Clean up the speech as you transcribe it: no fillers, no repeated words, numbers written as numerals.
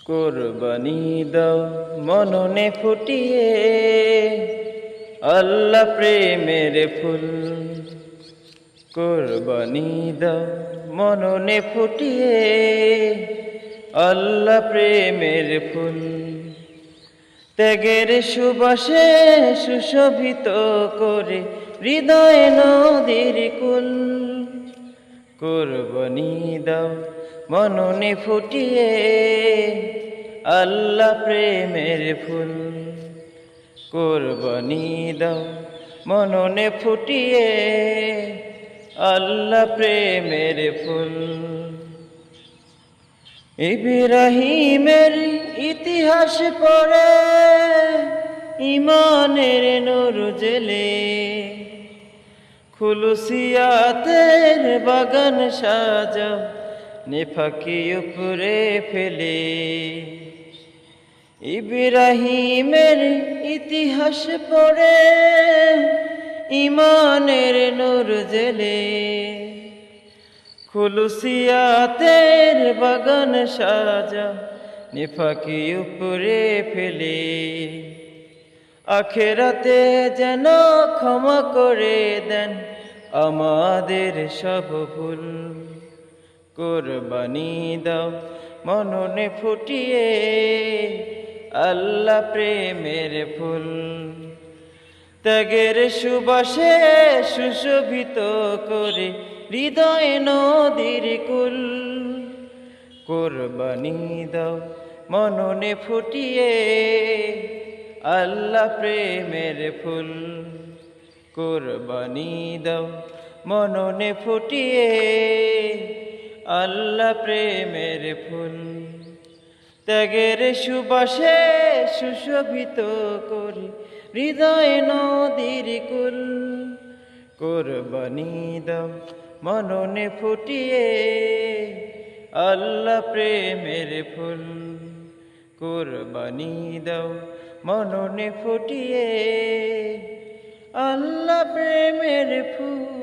কুরবানি দাও মননে ফুটিয়ে, আল্লাহ প্রেমের ফুল। কুরবানি দাও মননে ফুটিয়ে, আল্লাহ প্রেমের ফুল। ত্যাগের সুবাসে সুশোভিত করে হৃদয় নদীর কুল। কুরবানি দাও মননে ফুটিয়ে, আল্লাহ প্রেমের ফুল। কুরবানি দাও মননে ফুটিয়ে, আল্লাহ প্রেমের ফুল। ইব্রাহিমের ইতিহাস পড়ে ঈমানের নূর জেলে, খুলুসিয়াতের বাগান সাজাও নেফাকি উপরে ফেলে। ইব্রাহিমের ইতিহাস পড়ে ঈমানের নূর জেলে, খুলুসিয়াতের বাগান সাজাও নেফাকি উপরে ফেলে। আখেরাতে যেন ক্ষমা করে দেন আমাদের সব ভুল। কুরবানি দাও মননে ফুটিয়ে, আল্লাহ প্রেমের ফুল। ত্যাগের সুবাসে সুশোভিত করে হৃদয় নদীর কুল। কুরবানি দাও মননে ফুটিয়ে, আল্লাহ প্রেমের ফুল। কুরবানি দাও মননে ফুটিয়ে, আল্লাহ প্রেমের ফুল। ত্যাগের সুবাসে সুশোভিত করে হৃদয় নদীর কুল। কুরবানি দাও মননে ফুটিয়ে, আল্লাহ প্রেমের ফুল। কুরবানি দাও মননে ফুটিয়ে, আল্লাহ প্রেমের ফুল।